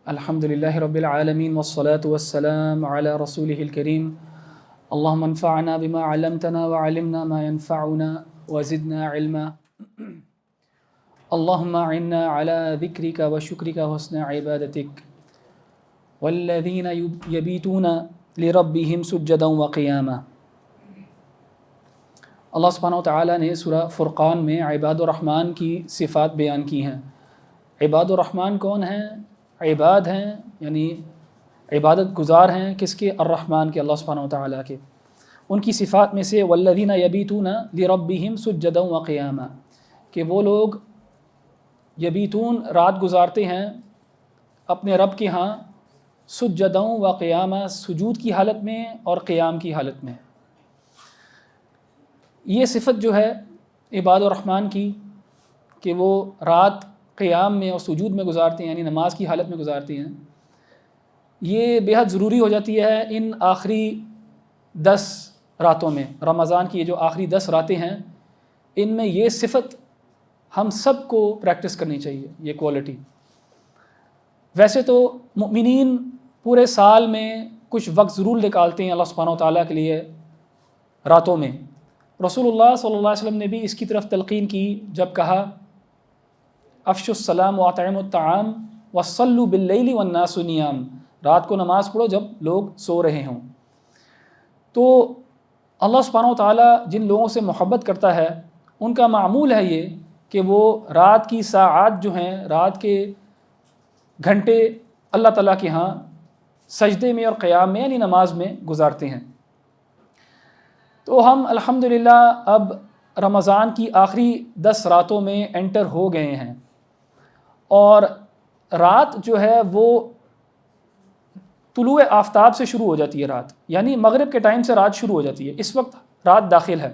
الحمد لله رب العالمين والصلاة والسلام على رسوله الكريم اللهم انفعنا بما علمتنا وعلمنا ما ينفعنا وزدنا علما اللهم أعنا على ذكرك وشكرك وحسن عبادتك والذين يبيتون لربهم سجدا وقياما. اللہ سبحانہ وتعالیٰ نے سورہ فرقان میں عباد الرحمن کی صفات بیان کی ہیں. عباد الرحمن کون ہیں؟ عباد ہیں یعنی عبادت گزار ہیں کس کے؟ الرحمن کے، اللہ سبحانہ وتعالیٰ کے. ان کی صفات میں سے والذین یبیتون لربہم سجدا وقیاما، کہ وہ لوگ یبیتون رات گزارتے ہیں اپنے رب کے ہاں سجدا وقیاما، سجود کی حالت میں اور قیام کی حالت میں. یہ صفت جو ہے عباد الرحمن کی کہ وہ رات قیام میں اور سجود میں گزارتے ہیں، یعنی نماز کی حالت میں گزارتے ہیں، یہ بے حد ضروری ہو جاتی ہے ان آخری 10 راتوں میں. رمضان کی یہ جو آخری 10 راتیں ہیں ان میں یہ صفت ہم سب کو پریکٹس کرنی چاہیے، یہ کوالٹی. ویسے تو مؤمنین پورے سال میں کچھ وقت ضرور نکالتے ہیں اللہ سبحانہ وتعالیٰ کے لیے راتوں میں. رسول اللہ صلی اللہ علیہ وسلم نے بھی اس کی طرف تلقین کی جب کہا افشوا السلام واطعموا الطعام وصلوا باللیل والناس نیام، رات کو نماز پڑھو جب لوگ سو رہے ہوں. تو اللہ سبحانہ وتعالیٰ جن لوگوں سے محبت کرتا ہے ان کا معمول ہے یہ کہ وہ رات کی ساعات جو ہیں، رات کے گھنٹے اللہ تعالیٰ کے ہاں سجدے میں اور قیام میں یعنی نماز میں گزارتے ہیں. تو ہم الحمدللہ اب رمضان کی آخری 10 راتوں میں انٹر ہو گئے ہیں، اور رات جو ہے وہ طلوع آفتاب سے شروع ہو جاتی ہے. رات یعنی مغرب کے ٹائم سے رات شروع ہو جاتی ہے. اس وقت رات داخل ہے،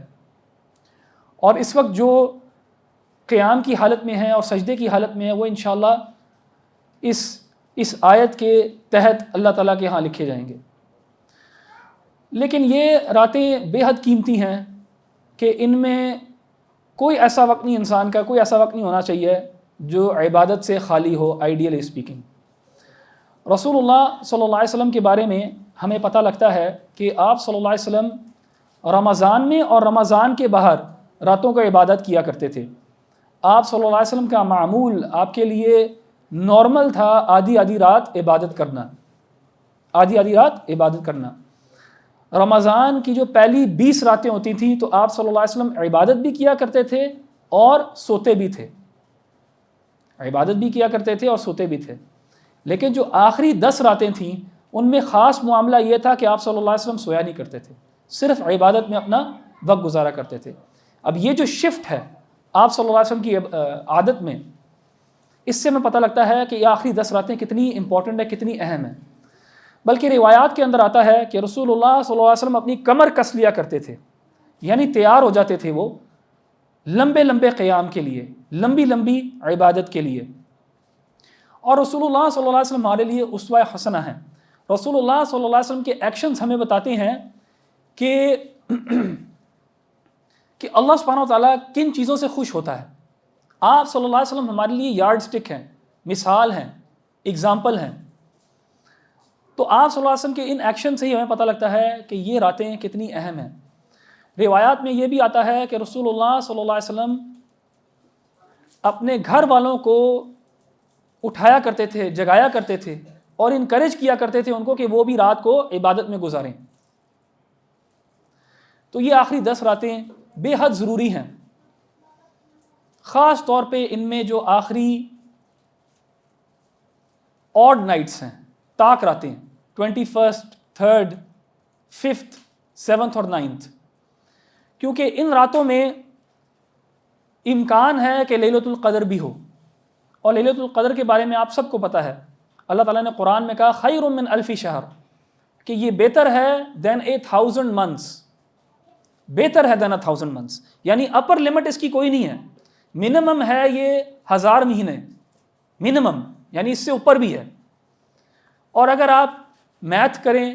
اور اس وقت جو قیام کی حالت میں ہے اور سجدے کی حالت میں ہے وہ انشاءاللہ اس آیت کے تحت اللہ تعالیٰ کے ہاں لکھے جائیں گے. لیکن یہ راتیں بے حد قیمتی ہیں کہ ان میں کوئی ایسا وقت نہیں، انسان کا کوئی ایسا وقت نہیں ہونا چاہیے جو عبادت سے خالی ہو. آئیڈیل اسپیکنگ رسول اللہ صلی اللہ علیہ وسلم کے بارے میں ہمیں پتہ لگتا ہے کہ آپ صلی اللہ علیہ وسلم رمضان میں اور رمضان کے باہر راتوں کا عبادت کیا کرتے تھے. آپ صلی اللہ علیہ وسلم کا معمول آپ کے لیے نارمل تھا آدھی آدھی رات عبادت کرنا، آدھی آدھی رات عبادت کرنا. رمضان کی جو پہلی 20 راتیں ہوتی تھیں تو آپ صلی اللہ علیہ وسلم عبادت بھی کیا کرتے تھے اور سوتے بھی تھے، عبادت بھی کیا کرتے تھے اور سوتے بھی تھے. لیکن جو آخری 10 راتیں تھیں ان میں خاص معاملہ یہ تھا کہ آپ صلی اللہ علیہ وسلم سویا نہیں کرتے تھے، صرف عبادت میں اپنا وقت گزارا کرتے تھے. اب یہ جو شفٹ ہے آپ صلی اللہ علیہ وسلم کی عادت میں، اس سے ہمیں پتہ لگتا ہے کہ یہ آخری 10 راتیں کتنی امپورٹنٹ ہے، کتنی اہم ہیں. بلکہ روایات کے اندر آتا ہے کہ رسول اللہ صلی اللہ علیہ وسلم اپنی کمر کس لیا کرتے تھے، یعنی تیار ہو جاتے تھے وہ لمبے لمبے قیام کے لیے، لمبی لمبی عبادت کے لیے. اور رسول اللہ صلی اللہ علیہ وسلم ہمارے لیے اسوہ حسنہ ہیں. رسول اللہ صلی اللہ علیہ وسلم کے ایکشنز ہمیں بتاتے ہیں کہ اللہ سبحانہ وتعالیٰ کن چیزوں سے خوش ہوتا ہے. آپ صلی اللہ علیہ وسلم ہمارے لیے یارڈ سٹک ہیں، مثال ہیں، اگزامپل ہیں. تو آپ صلی اللہ علیہ وسلم کے ان ایکشن سے ہی ہمیں پتہ لگتا ہے کہ یہ راتیں کتنی اہم ہیں. روایات میں یہ بھی آتا ہے کہ رسول اللہ صلی اللہ علیہ وسلم اپنے گھر والوں کو اٹھایا کرتے تھے، جگایا کرتے تھے اور انکریج کیا کرتے تھے ان کو کہ وہ بھی رات کو عبادت میں گزاریں. تو یہ آخری 10 راتیں بے حد ضروری ہیں، خاص طور پہ ان میں جو آخری آڈ نائٹس ہیں، طاق راتیں، 21، 3، 5، 7 اور 9، کیونکہ ان راتوں میں امکان ہے کہ لیلۃ القدر بھی ہو. اور لیلۃ القدر کے بارے میں آپ سب کو پتہ ہے، اللہ تعالیٰ نے قرآن میں کہا خیر من الف شہر، کہ یہ بہتر ہے دین 1000 months، بہتر ہے دین 1000 months. یعنی اپر لمٹ اس کی کوئی نہیں ہے، منیمم ہے یہ 1000 مہینے منیمم، یعنی اس سے اوپر بھی ہے. اور اگر آپ میتھ کریں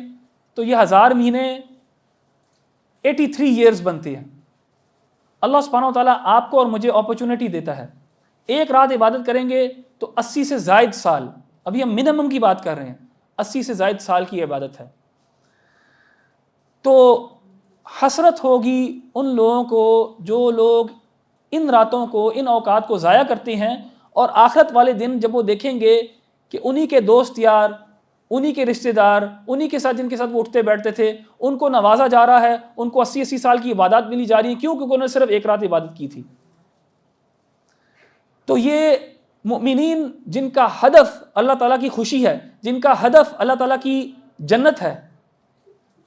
تو یہ 1000 مہینے 83 ایئرز بنتے ہیں. اللہ سبحانہ وتعالیٰ آپ کو اور مجھے اپرچونٹی دیتا ہے، ایک رات عبادت کریں گے تو 80 سے زائد سال ابھی ہم منیمم کی بات کر رہے ہیں، 80 سے زائد سال کی عبادت ہے. تو حسرت ہوگی ان لوگوں کو جو لوگ ان راتوں کو، ان اوقات کو ضائع کرتے ہیں، اور آخرت والے دن جب وہ دیکھیں گے کہ انہی کے دوست یار، انہی کے رشتہ دار، انہی کے ساتھ جن کے ساتھ وہ اٹھتے بیٹھتے تھے، ان کو نوازا جا رہا ہے، ان کو 80 سال کی عبادات ملی جا رہی ہیں. کیوں؟ کیونکہ انہوں نے صرف ایک رات عبادت کی تھی. تو یہ مؤمنین جن کا ہدف اللہ تعالیٰ کی خوشی ہے، جن کا ہدف اللہ تعالیٰ کی جنت ہے،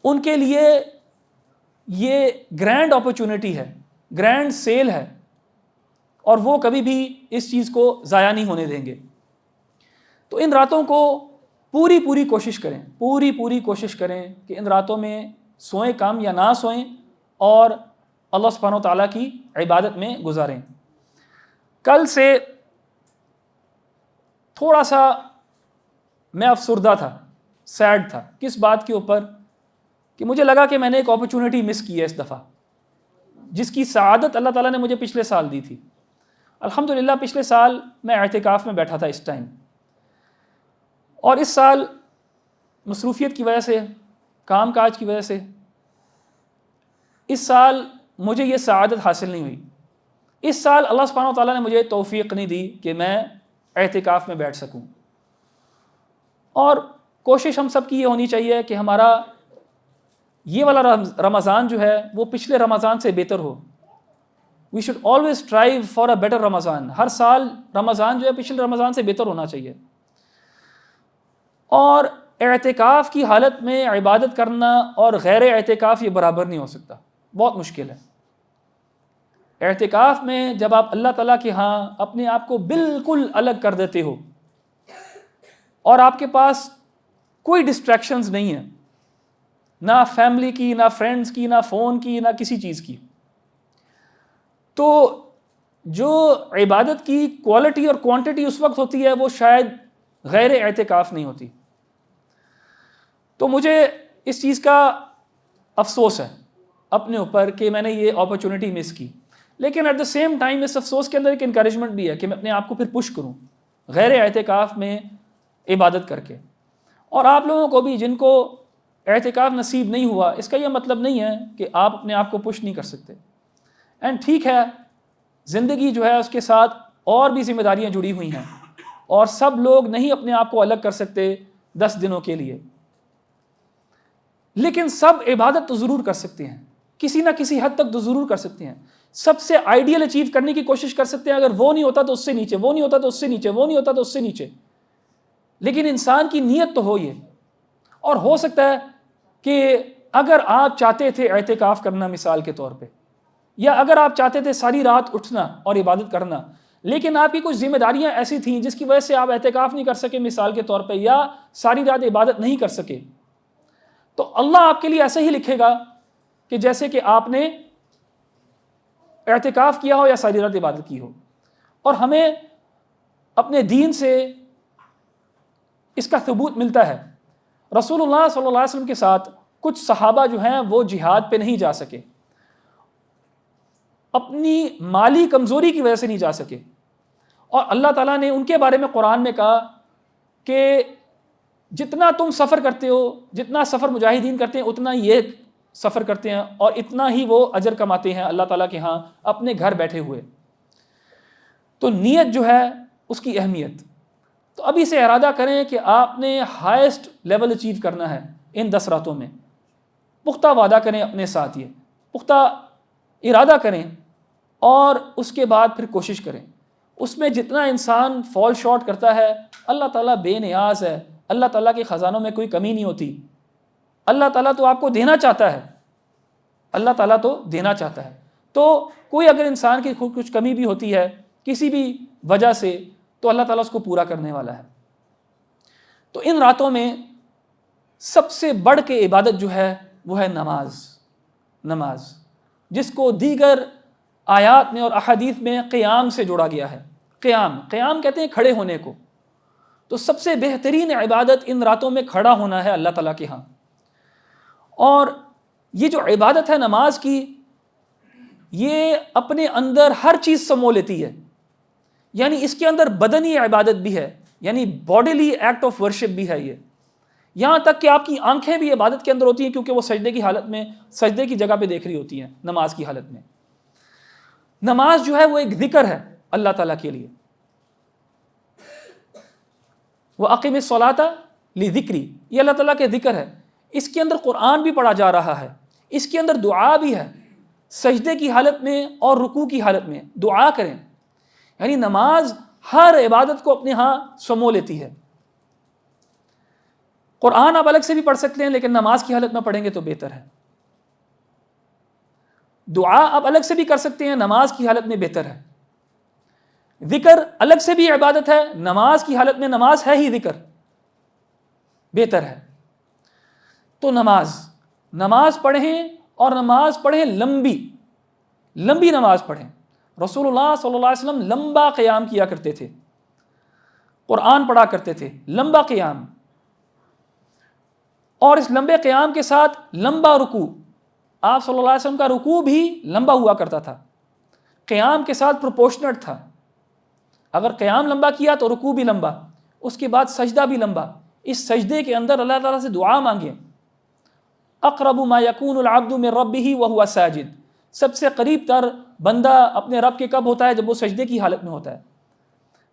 ان کے لیے یہ گرینڈ اپرچونٹی ہے، گرینڈ سیل ہے، اور وہ کبھی بھی اس چیز کو ضائع نہیں ہونے دیں گے. تو ان راتوں کو پوری کوشش کریں کہ ان راتوں میں سوئیں کم یا نہ سوئیں، اور اللہ سبحانہ و تعالیٰ کی عبادت میں گزاریں. کل سے تھوڑا سا میں افسردہ تھا، سیڈ تھا. کس بات کے اوپر؟ کہ مجھے لگا کہ میں نے ایک اپرچونٹی مس کی ہے اس دفعہ، جس کی سعادت اللہ تعالیٰ نے مجھے پچھلے سال دی تھی. الحمدللہ پچھلے سال میں اعتکاف میں بیٹھا تھا اس ٹائم، اور اس سال مصروفیت کی وجہ سے، کام کاج کی وجہ سے، اس سال مجھے یہ سعادت حاصل نہیں ہوئی. اس سال اللہ سبحانہ و تعالیٰ نے مجھے توفیق نہیں دی کہ میں اعتکاف میں بیٹھ سکوں. اور کوشش ہم سب کی یہ ہونی چاہیے کہ ہمارا یہ والا رمضان جو ہے وہ پچھلے رمضان سے بہتر ہو. We should always try for a better Ramzan. ہر سال رمضان جو ہے پچھلے رمضان سے بہتر ہونا چاہیے. اور اعتکاف کی حالت میں عبادت کرنا اور غیر اعتکاف یہ برابر نہیں ہو سکتا، بہت مشکل ہے. اعتکاف میں جب آپ اللہ تعالیٰ کے ہاں اپنے آپ کو بالکل الگ کر دیتے ہو، اور آپ کے پاس کوئی ڈسٹریکشنز نہیں ہیں، نہ فیملی کی، نہ فرینڈز کی، نہ فون کی، نہ کسی چیز کی، تو جو عبادت کی کوالٹی اور کوانٹٹی اس وقت ہوتی ہے وہ شاید غیر اعتکاف نہیں ہوتی. تو مجھے اس چیز کا افسوس ہے اپنے اوپر کہ میں نے یہ اپرچونٹی مس کی. لیکن ایٹ دا سیم ٹائم اس افسوس کے اندر ایک انکریجمنٹ بھی ہے کہ میں اپنے آپ کو پھر پش کروں غیر اعتکاف میں عبادت کر کے. اور آپ لوگوں کو بھی جن کو اعتکاف نصیب نہیں ہوا، اس کا یہ مطلب نہیں ہے کہ آپ اپنے آپ کو پش نہیں کر سکتے. اینڈ ٹھیک ہے، زندگی جو ہے اس کے ساتھ اور بھی ذمہ داریاں جڑی ہوئی ہیں، اور سب لوگ نہیں اپنے آپ کو الگ کر سکتے 10 دنوں کے لیے. لیکن سب عبادت تو ضرور کر سکتے ہیں، کسی نہ کسی حد تک تو ضرور کر سکتے ہیں. سب سے آئیڈیل اچیو کرنے کی کوشش کر سکتے ہیں. اگر وہ نہیں ہوتا تو اس سے نیچے، وہ نہیں ہوتا تو اس سے نیچے، وہ نہیں ہوتا تو اس سے نیچے. لیکن انسان کی نیت تو ہو یہ. اور ہو سکتا ہے کہ اگر آپ چاہتے تھے اعتکاف کرنا مثال کے طور پہ، یا اگر آپ چاہتے تھے ساری رات اٹھنا اور عبادت کرنا، لیکن آپ کی کچھ ذمہ داریاں ایسی تھیں جس کی وجہ سے آپ اعتکاف نہیں کر سکے مثال کے طور پہ، یا ساری رات عبادت نہیں کر سکے، تو اللہ آپ کے لیے ایسے ہی لکھے گا کہ جیسے کہ آپ نے اعتکاف کیا ہو یا ساری رات عبادت کی ہو. اور ہمیں اپنے دین سے اس کا ثبوت ملتا ہے. رسول اللہ صلی اللہ علیہ وسلم کے ساتھ کچھ صحابہ جو ہیں وہ جہاد پہ نہیں جا سکے، اپنی مالی کمزوری کی وجہ سے نہیں جا سکے، اور اللہ تعالیٰ نے ان کے بارے میں قرآن میں کہا کہ جتنا تم سفر کرتے ہو، جتنا سفر مجاہدین کرتے ہیں اتنا یہ سفر کرتے ہیں، اور اتنا ہی وہ اجر کماتے ہیں اللہ تعالیٰ کے ہاں اپنے گھر بیٹھے ہوئے. تو نیت جو ہے اس کی اہمیت. تو ابھی سے ارادہ کریں کہ آپ نے ہائیسٹ لیول اچیو کرنا ہے ان 10 راتوں میں. پختہ وعدہ کریں اپنے ساتھ، یہ پختہ ارادہ کریں، اور اس کے بعد پھر کوشش کریں. اس میں جتنا انسان فال شارٹ کرتا ہے، اللہ تعالیٰ بے نیاز ہے، اللہ تعالیٰ کے خزانوں میں کوئی کمی نہیں ہوتی. اللہ تعالیٰ تو آپ کو دینا چاہتا ہے، اللہ تعالیٰ تو دینا چاہتا ہے. تو کوئی اگر انسان کی کچھ کمی بھی ہوتی ہے کسی بھی وجہ سے، تو اللہ تعالیٰ اس کو پورا کرنے والا ہے. تو ان راتوں میں سب سے بڑھ کے عبادت جو ہے وہ ہے نماز، جس کو دیگر آیات میں اور احادیث میں قیام سے جوڑا گیا ہے. قیام کہتے ہیں کھڑے ہونے کو. تو سب سے بہترین عبادت ان راتوں میں کھڑا ہونا ہے اللہ تعالیٰ کے ہاں. اور یہ جو عبادت ہے نماز کی، یہ اپنے اندر ہر چیز سمو لیتی ہے. یعنی اس کے اندر بدنی عبادت بھی ہے، یعنی باڈیلی ایکٹ آف ورشپ بھی ہے یہ. یہاں تک کہ آپ کی آنکھیں بھی عبادت کے اندر ہوتی ہیں کیونکہ وہ سجدے کی حالت میں سجدے کی جگہ پہ دیکھ رہی ہوتی ہیں نماز کی حالت میں. نماز جو ہے وہ ایک ذکر ہے اللہ تعالیٰ کے لیے. وَأَقِمِ الصَّلَاةَ لِذِكْرِي یہ اللہ تعالیٰ کے ذکر ہے. اس کے اندر قرآن بھی پڑھا جا رہا ہے, اس کے اندر دعا بھی ہے. سجدے کی حالت میں اور رکوع کی حالت میں دعا کریں. یعنی نماز ہر عبادت کو اپنے ہاں سمو لیتی ہے. قرآن آپ الگ سے بھی پڑھ سکتے ہیں لیکن نماز کی حالت میں پڑھیں گے تو بہتر ہے. دعا آپ الگ سے بھی کر سکتے ہیں, نماز کی حالت میں بہتر ہے. ذکر الگ سے بھی عبادت ہے, نماز کی حالت میں نماز ہے ہی ذکر, بہتر ہے. تو نماز پڑھیں اور نماز پڑھیں لمبی نماز پڑھیں. رسول اللہ صلی اللہ علیہ وسلم لمبا قیام کیا کرتے تھے, قرآن پڑھا کرتے تھے, لمبا قیام, اور اس لمبے قیام کے ساتھ لمبا رکوع. آپ صلی اللہ علیہ وسلم کا رکوع بھی لمبا ہوا کرتا تھا, قیام کے ساتھ پروپورشنٹ تھا. اگر قیام لمبا کیا تو رکوع بھی لمبا, اس کے بعد سجدہ بھی لمبا. اس سجدے کے اندر اللہ تعالیٰ سے دعا مانگیں. اقرب ما یکون العبد من ربہ وہو ساجد, سب سے قریب تر بندہ اپنے رب کے کب ہوتا ہے؟ جب وہ سجدے کی حالت میں ہوتا ہے.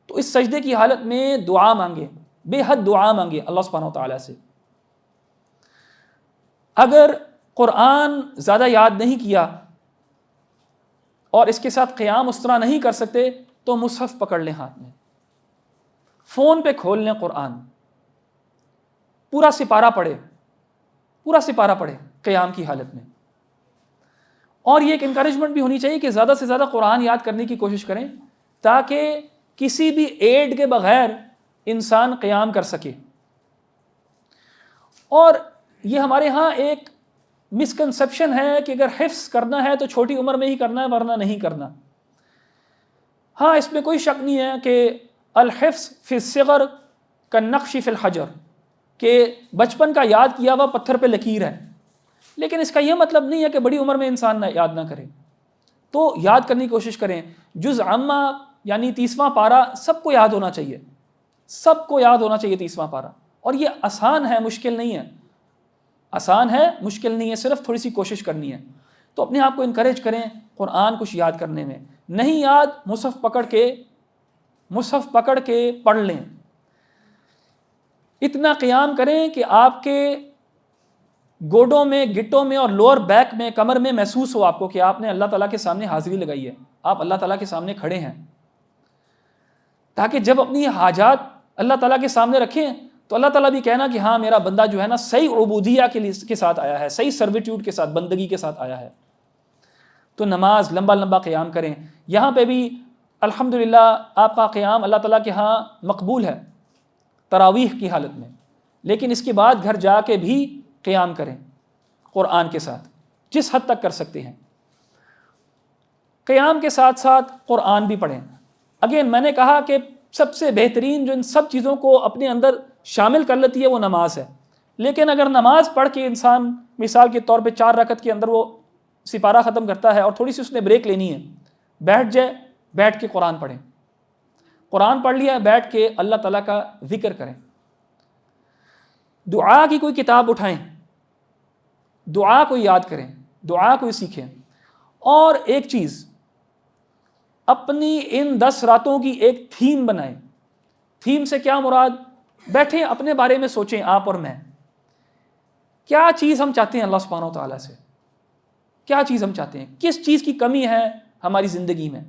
تو اس سجدے کی حالت میں دعا مانگے, بے حد دعا مانگے اللہ سبحانہ وتعالیٰ سے. اگر قرآن زیادہ یاد نہیں کیا اور اس کے ساتھ قیام اس طرح نہیں کر سکتے تو مصحف پکڑ لیں ہاتھ میں, فون پہ کھول لیں قرآن, پورا سپارہ پڑھے قیام کی حالت میں. اور یہ ایک انکریجمنٹ بھی ہونی چاہیے کہ زیادہ سے زیادہ قرآن یاد کرنے کی کوشش کریں تاکہ کسی بھی ایڈ کے بغیر انسان قیام کر سکے. اور یہ ہمارے ہاں ایک مسکنسیپشن ہے کہ اگر حفظ کرنا ہے تو چھوٹی عمر میں ہی کرنا ہے ورنہ نہیں کرنا. ہاں اس میں کوئی شک نہیں ہے کہ الحفظ فی الصغر کالنقش فی الحجر, کہ بچپن کا یاد کیا ہوا پتھر پہ لکیر ہے, لیکن اس کا یہ مطلب نہیں ہے کہ بڑی عمر میں انسان یاد نہ کرے. تو یاد کرنے کی کوشش کریں. جز عامہ یعنی 30واں پارہ سب کو یاد ہونا چاہیے, 30واں پارہ. اور یہ آسان ہے, مشکل نہیں ہے, صرف تھوڑی سی کوشش کرنی ہے. تو اپنے آپ کو انکریج کریں قرآن کچھ یاد کرنے میں. نہیں یاد, مصحف پکڑ کے پڑھ لیں. اتنا قیام کریں کہ آپ کے گوڈوں میں, گٹوں میں اور لوور بیک میں, کمر میں محسوس ہو آپ کو کہ آپ نے اللہ تعالیٰ کے سامنے حاضری لگائی ہے, آپ اللہ تعالیٰ کے سامنے کھڑے ہیں. تاکہ جب اپنی حاجات اللہ تعالیٰ کے سامنے رکھیں تو اللہ تعالیٰ بھی کہنا کہ ہاں میرا بندہ جو ہے نا صحیح عبودیہ کے ساتھ آیا ہے, صحیح سرویٹیوڈ کے ساتھ, بندگی کے ساتھ آیا ہے. تو نماز لمبا قیام کریں. یہاں پہ بھی الحمدللہ آپ کا قیام اللہ تعالیٰ کے ہاں مقبول ہے تراویح کی حالت میں, لیکن اس کے بعد گھر جا کے بھی قیام کریں قرآن کے ساتھ جس حد تک کر سکتے ہیں. قیام کے ساتھ ساتھ قرآن بھی پڑھیں. اگین میں نے کہا کہ سب سے بہترین جو ان سب چیزوں کو اپنے اندر شامل کر لیتی ہے وہ نماز ہے. لیکن اگر نماز پڑھ کے انسان مثال کے طور پہ 4 رکعت کے اندر وہ سپارہ ختم کرتا ہے اور تھوڑی سی اس نے بریک لینی ہے, بیٹھ کے قرآن پڑھیں. قرآن پڑھ لیا, بیٹھ کے اللہ تعالیٰ کا ذکر کریں. دعا کی کوئی کتاب اٹھائیں, دعا کو یاد کریں, دعا کو سیکھیں. اور ایک چیز, اپنی ان 10 راتوں کی ایک تھیم بنائیں. تھیم سے کیا مراد؟ بیٹھیں اپنے بارے میں سوچیں, آپ اور میں کیا چیز ہم چاہتے ہیں اللہ سبحانہ و تعالیٰ سے, کیا چیز ہم چاہتے ہیں, کس چیز کی کمی ہے ہماری زندگی میں,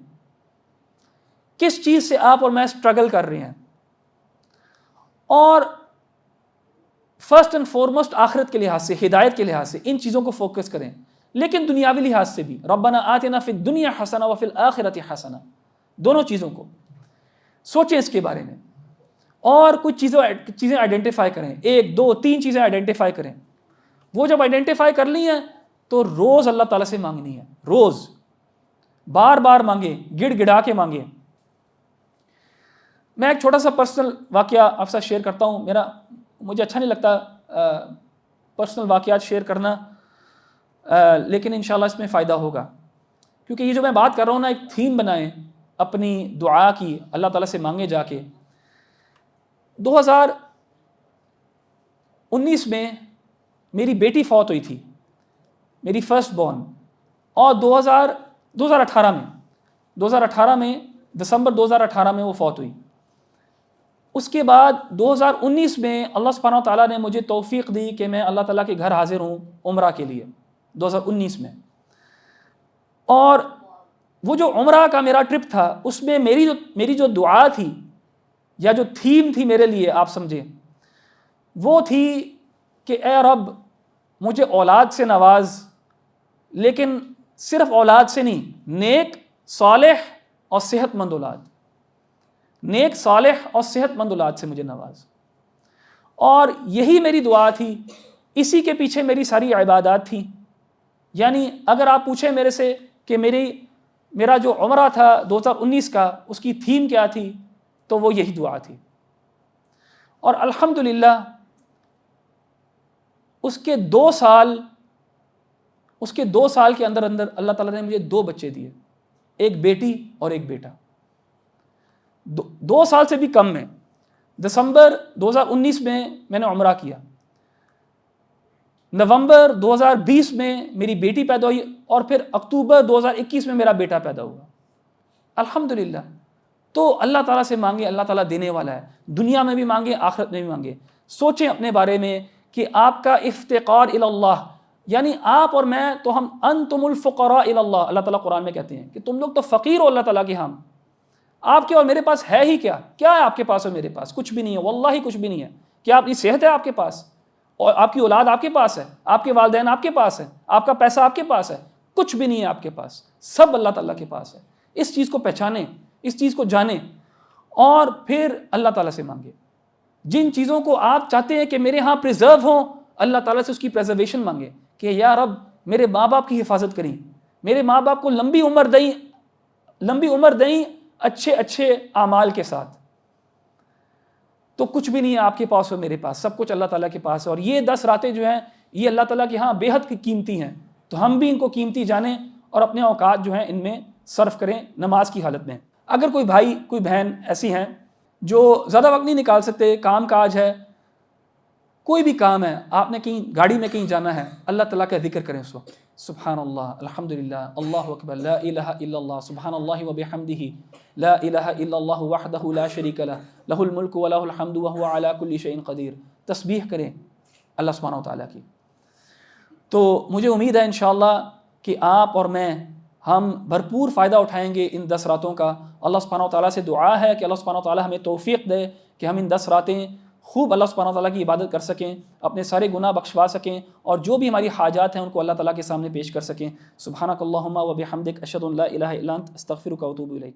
کس چیز سے آپ اور میں اسٹرگل کر رہے ہیں. اور فرسٹ اینڈ فارموسٹ آخرت کے لحاظ سے, ہدایت کے لحاظ سے ان چیزوں کو فوکس کریں, لیکن دنیاوی لحاظ سے بھی ربنا آتنا فی الدنیا حسنہ وفی الآخرۃ حسنہ, دونوں چیزوں کو سوچیں اس کے بارے میں. اور کچھ چیزیں آئیڈینٹیفائی کریں, 1 2 3 چیزیں آئیڈینٹیفائی کریں. وہ جب آئیڈینٹیفائی کر لی ہیں تو روز اللہ تعالیٰ سے مانگنی ہے, روز بار بار مانگیں, گڑ گڑا کے مانگیں. میں ایک چھوٹا سا پرسنل واقعہ آپ سے شیئر کرتا ہوں. مجھے اچھا نہیں لگتا پرسنل واقعات شیئر کرنا, لیکن انشاءاللہ اس میں فائدہ ہوگا. کیونکہ یہ جو میں بات کر رہا ہوں نا, ایک تھیم بنائیں اپنی دعا کی, اللہ تعالیٰ سے مانگے جا کے. 2019 میں میری بیٹی فوت ہوئی تھی، میری فرسٹ بورن، اور 2018 میں دسمبر 2018 میں وہ فوت ہوئی۔ اس کے بعد 2019 میں اللہ سبحانہ تعالیٰ نے مجھے توفیق دی کہ میں اللہ تعالیٰ کے گھر حاضر ہوں عمرہ کے لیے 2019 میں، اور وہ جو عمرہ کا میرا ٹرپ تھا اس میں میری جو دعا تھی یا جو تھیم تھی میرے لیے، آپ سمجھیں، وہ تھی کہ اے رب مجھے اولاد سے نواز، لیکن صرف اولاد سے نہیں، نیک، صالح اور صحت مند اولاد، نیک، صالح اور صحت مند اولاد سے مجھے نواز۔ اور یہی میری دعا تھی، اسی کے پیچھے میری ساری عبادات تھیں۔ یعنی اگر آپ پوچھیں میرے سے کہ میرا جو عمرہ تھا 2019 کا، اس کی تھیم کیا تھی، تو وہ یہی دعا تھی۔ اور الحمدللہ اس کے 2 سال کے اندر اللہ تعالیٰ نے مجھے 2 بچے دیے، ایک بیٹی اور ایک بیٹا۔ 2 سال سے بھی کم میں، دسمبر 2019 میں نے عمرہ کیا، نومبر 2020 میں میری بیٹی پیدا ہوئی، اور پھر اکتوبر 2021 میں میرا بیٹا پیدا ہوا، الحمدللہ۔ تو اللہ تعالیٰ سے مانگے، اللہ تعالیٰ دینے والا ہے، دنیا میں بھی مانگے، آخرت میں بھی مانگے۔ سوچیں اپنے بارے میں کہ آپ کا افتقار الی اللہ، یعنی آپ اور میں تو ہم انتم الفقراء الی اللہ، اللہ تعالیٰ قرآن میں کہتے ہیں کہ تم لوگ تو فقیر ہو اللہ تعالیٰ کے ہاں۔ آپ کے اور میرے پاس ہے ہی کیا ہے آپ کے پاس اور میرے پاس؟ کچھ بھی نہیں ہے، واللہ کچھ بھی نہیں ہے۔ کیا اپنی صحت ہے آپ کے پاس؟ اور آپ کی اولاد آپ کے پاس ہے، آپ کے والدین آپ کے پاس ہے، آپ کا پیسہ آپ کے پاس ہے؟ کچھ بھی نہیں ہے آپ کے پاس، سب اللہ تعالیٰ کے پاس ہے۔ اس چیز کو پہچانیں، اس چیز کو جانیں، اور پھر اللہ تعالیٰ سے مانگیں۔ جن چیزوں کو آپ چاہتے ہیں کہ میرے ہاں پریزرو ہوں، اللہ تعالیٰ سے اس کی پریزرویشن مانگیں کہ یا رب میرے ماں باپ کی حفاظت کریں، میرے ماں باپ کو لمبی عمر دیں اچھے اعمال کے ساتھ۔ تو کچھ بھی نہیں ہے آپ کے پاس اور میرے پاس، سب کچھ اللہ تعالیٰ کے پاس ہے۔ اور یہ 10 راتیں جو ہیں یہ اللہ تعالیٰ کے ہاں بے حد قیمتی ہیں، تو ہم بھی ان کو قیمتی جانیں اور اپنے اوقات جو ہیں ان میں صرف کریں نماز کی حالت میں۔ اگر کوئی بھائی کوئی بہن ایسی ہیں جو زیادہ وقت نہیں نکال سکتے، کام کاج ہے، کوئی بھی کام ہے، آپ نے کہیں گاڑی میں کہیں جانا ہے، اللہ تعالیٰ کا ذکر کریں اس وقت، سبحان اللہ، الحمدللہ، اللہ اکبر، لا الہ الا اللہ، سبحان اللہ وبحمدہ، لا الہ الا اللہ وحدہ لا شریک لہ، لہ الملک ولہ الحمد وہو علی کل شیء قدیر۔ تسبیح کریں اللہ سبحانہ وتعالیٰ کی۔ تو مجھے امید ہے انشاءاللہ کہ آپ اور میں ہم بھرپور فائدہ اٹھائیں گے ان 10 راتوں کا۔ اللہ سبحانہ وتعالیٰ سے دعا ہے کہ اللہ سبحانہ وتعالیٰ ہمیں توفیق دے کہ ہم ان 10 راتیں خوب اللہ سبحانہ وتعالیٰ کی عبادت کر سکیں، اپنے سارے گناہ بخشوا سکیں، اور جو بھی ہماری حاجات ہیں ان کو اللہ تعالیٰ کے سامنے پیش کر سکیں۔ سبحانک اللہم و بحمدک، اشہد ان لا الہ الا انت، استغفرک و اتوب الیک۔